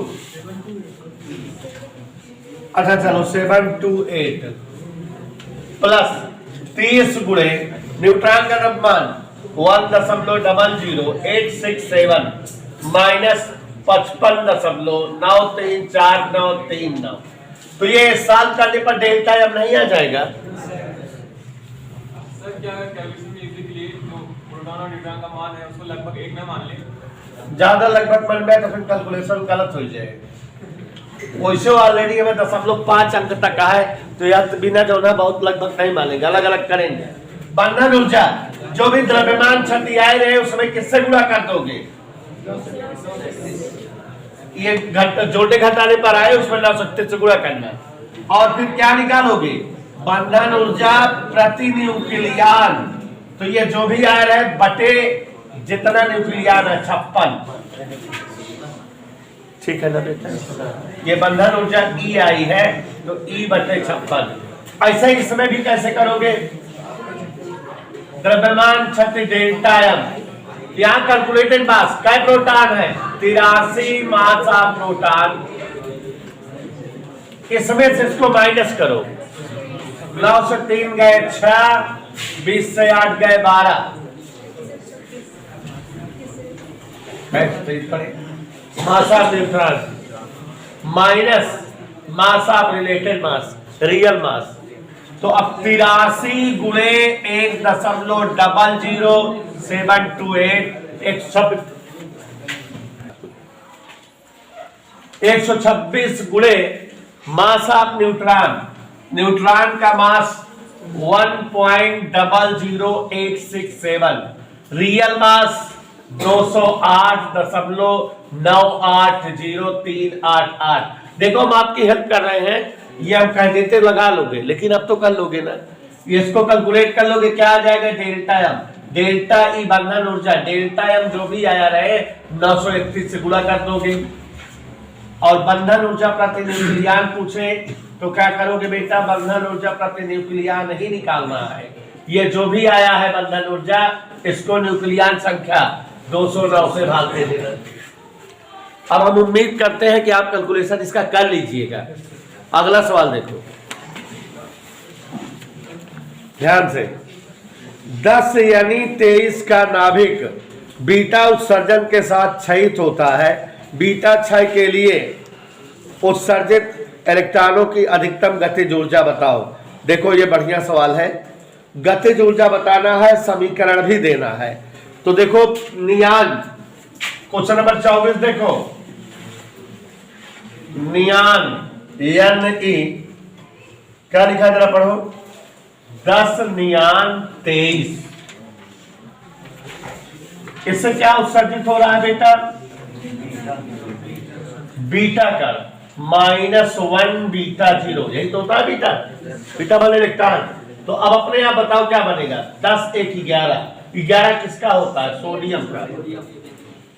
अच्छा चलो 728 प्लस 30 गुणे न्यूट्रॉन का द्रव्यमान 1.00867 माइनस 55.934939। तो ये साल करने पर डेल्टा अब नहीं आ जाएगा। सर क्या कैलकुलेशन में इजी के लिए जो प्रोटॉन और न्यूट्रॉन का मान है उसको लगभग 1 ना मान लें, ज्यादा लगभग मान में तो फिर कैलकुलेशन गलत हो जाएगा। वैसे ऑलरेडी हमें 0.5 अंक तक का है, तो यार बिना जो ना बहुत लगभग नहीं मानेंगे, अलग अलग करेंगे। बंधन ऊर्जा जो भी द्रव्यमान क्षति आए रहे उसमें किससे गुणा कर दोगे, ये जोड़ने घटाने पर आए उसमें 937 से गुणा करना, और फिर क्या निकालोगे, बंधन ऊर्जा प्रति न्यूक्लियन। तो ये जो भी आ रहा है बटे जितना न्यूक्लियन है 56, ठीक है ना बेटा। ये बंधन ऊर्जा E आई है तो E बटे 56। ऐसे ही इसमें भी कैसे करोगे, द्रव्यमान क्षति डेल्टा एम, यहाँ कैलकुलेटेड मास क्या प्रोटॉन है 83 मास ऑफ प्रोटॉन, इसमें से इसको माइनस करो, 9 से 3 गए 6, 20 से 8 गए 12, mass of neutron minus mass of related mass, real मास। तो अब 83 गुणे 1.00728 126 गुणे मास ऑफ न्यूट्रॉन, न्यूट्रॉन का मास 1.00867, रियल मास 208.98038। देखो हम आपकी हेल्प कर रहे हैं, ये हम कह देते लगा लोगे, लेकिन अब तो कर लोगे ना, इसको कैलकुलेट कर लोगे, क्या आ जाएगा डेल्टा एम, डेल्टा ई बंधन ऊर्जा, डेल्टा एम जो भी आया रहे 931 से गुणा कर दोगे। और बंधन ऊर्जा प्रति न्यूक्लियन पूछे तो क्या करोगे बेटा, बंधन ऊर्जा प्रति न्यूक्लियन ही निकालना है। ये जो भी आया है बंधन ऊर्जा, इसको न्यूक्लियन संख्या 209 से भाग दे देना। अब हम उम्मीद करते हैं कि आप कैलकुलेशन इसका कर लीजिएगा। अगला सवाल देखो ध्यान से, 10 यानी 23 का नाभिक बीटा उत्सर्जन के साथ क्षयित होता है। बीटा क्षय के लिए उत्सर्जित इलेक्ट्रॉनों की अधिकतम गतिज ऊर्जा बताओ। देखो ये बढ़िया सवाल है, गतिज ऊर्जा बताना है, समीकरण भी देना है। तो देखो नियान क्वेश्चन नंबर 24 देखो, नियान NE क्या लिखा है जरा पढ़ो, 10 नियान 23, इससे क्या उत्सर्जित हो रहा है बेटा, बीटा का -1 बीटा 0, यही तो होता है बीटा, बीटा वाले इलेक्ट्रॉन। तो अब अपने आप बताओ क्या बनेगा, 10 1 11, 11 किसका होता है, सोडियम का,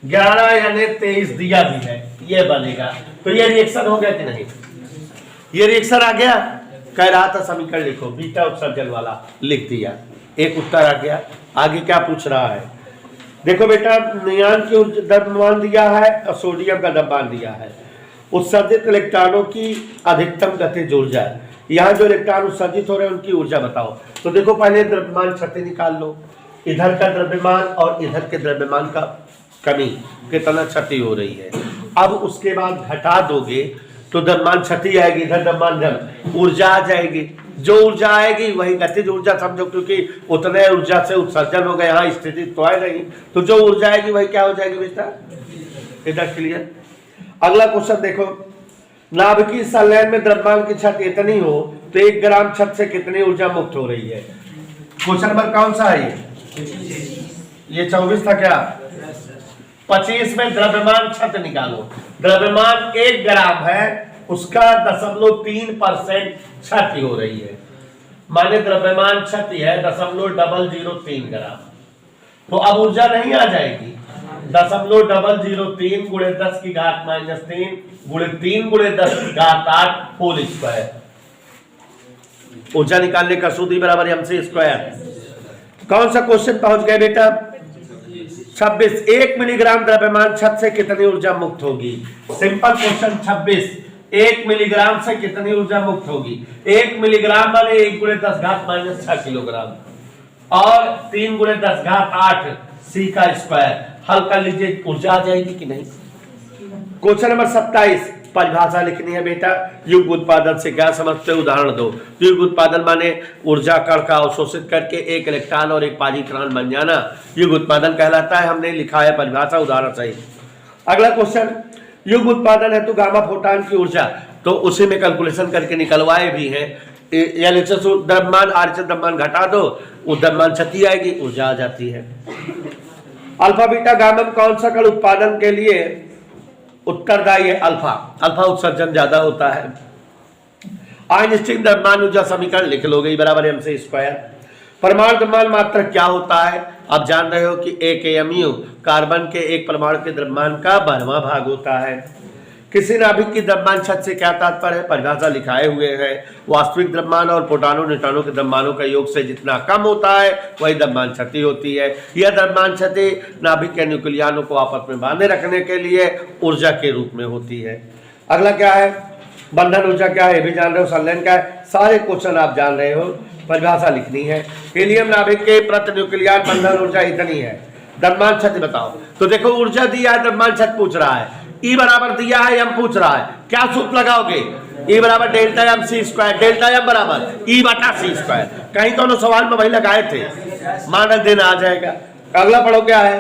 11 यानी 23 दिया भी है, ये बनेगा। तो ये रिएक्शन हो गया कि नहीं, ये रिएक्शन आ गया। कह रहा था समीकरण लिखो, बीटा उत्सर्जन वाला लिख दिया, एक उत्तर आ गया। आगे क्या पूछ रहा है, देखो बेटा नियान की द्रव्यमान दिया है और सोडियम का द्रव्यमान दिया है। उत्सर्जित इलेक्ट्रॉनों की अधिकतम गतिज ऊर्जा, यहाँ जो इलेक्ट्रॉन उत्सर्जित हो रहे हैं उनकी ऊर्जा बताओ। तो देखो पहले द्रव्यमान क्षति निकाल लो, इधर का द्रव्यमान और इधर के द्रव्यमान का कमी, कितना क्षति हो रही है। अब उसके बाद घटा दोगे तो द्रव्यमान क्षति आएगी, इधर द्रव्यमान ऊर्जा आ जाएगी। जो ऊर्जा आएगी वही गतिज ऊर्जा समझो, क्योंकि उतने ऊर्जा से उत्सर्जन हो गया, यहाँ स्थिति तो है नहीं, तो जो ऊर्जा आएगी वही क्या हो जाएगी बेटा, इधर क्लियर। अगला क्वेश्चन देखो, नाभिकीय संलयन में द्रव्यमान की क्षति इतनी हो तो 1 ग्राम छत से कितनी ऊर्जा मुक्त हो रही है। क्वेश्चन नंबर कौन सा है ये 24 था क्या, 25 में द्रव्यमान छत निकालो। द्रव्यमान 1 ग्राम है, उसका 0.3% क्षति हो रही है, माने द्रव्यमान क्षति है 0.003 ग्राम। तो अब ऊर्जा नहीं आ जाएगी, 0.003 गुणे 10 की घात -3 गुणे 3 गुणे 10 की घात 8 होल स्क्वायर। ऊर्जा निकालने का सूत्र बराबर mc स्क्वायर। कौन सा क्वेश्चन पहुंच गए बेटा, 26, 1 मिलीग्राम द्रव्यमान छत से कितनी ऊर्जा मुक्त होगी। सिंपल क्वेश्चन 26, 1 मिलीग्राम से कितनी ऊर्जा मुक्त होगी। 1 मिलीग्राम वाले 1 गुणे 10 घात -6 किलोग्राम और 3 गुणे 10 घात 8 सी का स्क्वायर। हल कर लीजिए, ऊर्जा आ जाएगी कि नहीं। क्वेश्चन नंबर 27, परिभाषा लिखनी है बेटा। युग्म उत्पादन से क्या समझते हो, उदाहरण दो। युग्म उत्पादन माने ऊर्जा कण का अवशोषित करके एक इलेक्ट्रॉन और एक पॉजिट्रॉन बन जाना, युग्म उत्पादन कहलाता है। हमने लिखा है परिभाषा, उदाहरण सही। अगला क्वेश्चन, युग्म उत्पादन है तो गामा फोटॉन की ऊर्जा, तो उसी में कैलकुलेशन करके निकलवाए भी है। द्रव्यमान आरक्षित द्रव्यमान घटा दो, वो द्रव्यमान क्षति आएगी, ऊर्जा आ जाती है। अल्फा बीटा गामा में कौन सा कण उत्पादन के लिए उत्तरदायी है, अल्फा। अल्फा उत्सर्जन ज्यादा होता है। आइंस्टीन द्रव्यमान ऊर्जा समीकरण लिख लोगे, बराबर mc स्क्वायर। परमाणु द्रव्यमान मात्रक क्या होता है, आप जान रहे हो कि 1 AMU कार्बन के एक परमाणु के द्रव्यमान का 12वां भाग होता है। किसी नाभिक की द्रव्यमान छत से क्या तात्पर्य है, परिभाषा लिखाए हुए हैं। वास्तविक द्रव्यमान और प्रोटॉनों न्यूट्रॉनों के द्रव्यमानों का योग से जितना कम होता है वही द्रव्यमान क्षति होती है। यह द्रव्यमान क्षति नाभिक के न्यूक्लियनों को आपस में बांधे रखने के लिए ऊर्जा के रूप में होती है। अगला क्या है, बंधन ऊर्जा क्या है, ये भी जान रहे हो। संलयन क्या है, सारे क्वेश्चन आप जान रहे हो। परिभाषा लिखनी है। हीलियम नाभिक के प्रति न्यूक्लियन बंधन ऊर्जा इतनी है। द्रव्यमान क्षति बताओ। तो देखो ऊर्जा दिया है, द्रव्यमान क्षति पूछ रहा है। ई बराबर दिया है, एम पूछ रहा है। क्या सूत्र लगाओगे, ई बराबर delta M C square, delta M बराबर ई बटा सी स्क्वायर। कहीं दोनों सवाल में वही लगाए थे, मानक देना आ जाएगा। अगला पढ़ो क्या है,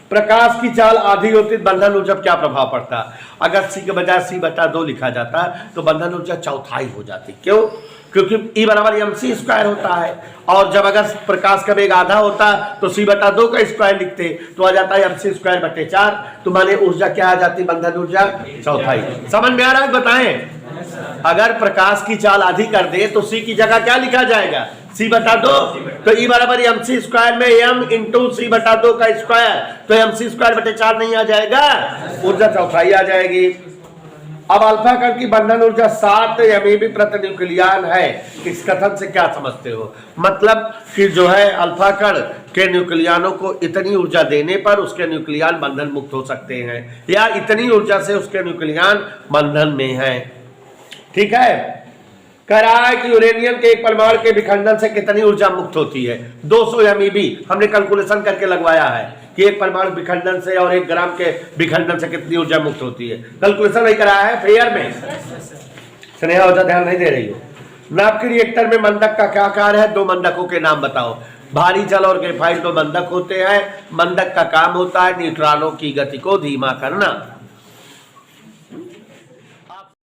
प्रकाश की चाल आधी होती बंधन ऊर्जा क्या प्रभाव पड़ता। अगर सी के बजाय सी बटा 2 लिखा जाता तो बंधन ऊर्जा चौथाई हो जाती। क्यों, क्योंकि E बराबर mc स्क्वायर होता है, और जब अगर प्रकाश का वेग आधा होता तो c/2 का स्क्वायर लिखते तो आ जाता है mc स्क्वायर बटे 4, तो माने ऊर्जा क्या आ जाती, बंधन ऊर्जा चौथाई। समझ में आ रहा है? बताएं, अगर प्रकाश की चाल आधी कर दे तो c की जगह क्या लिखा जाएगा, c/2, तो E बराबर mc स्क्वायर में m इंटू c/2 का स्क्वायर, तो mc स्क्वायर बटे 4 नहीं आ जाएगा, ऊर्जा चौथाई आ जाएगी। अब अल्फा कण की बंधन ऊर्जा 7 MeV प्रति न्यूक्लियन है। इस कथन से क्या समझते हो, मतलब कि जो है अल्फा कण के न्यूक्लियनों को इतनी ऊर्जा देने पर उसके न्यूक्लियन बंधन मुक्त हो सकते हैं, या इतनी ऊर्जा से उसके न्यूक्लियन बंधन में है। ठीक है, कह रहा है कि यूरेनियम के एक परमाणु के विखंडन से कितनी ऊर्जा मुक्त होती है, 200 MeV। हमने कैलकुलेशन करके लगवाया है कि एक परमाणु विखंडन से और 1 ग्राम के विखंडन से कितनी ऊर्जा मुक्त होती है। कैलकुलेशन नहीं कराया है फेयर में, स्नेहा होता ध्यान नहीं दे रही हो। नाभिक के रिएक्टर में मंदक का क्या कार्य है, 2 मंदकों के नाम बताओ। भारी जल और ग्रेफाइट 2 मंदक होते हैं। मंदक का काम होता है न्यूट्रॉनों की गति को धीमा करना।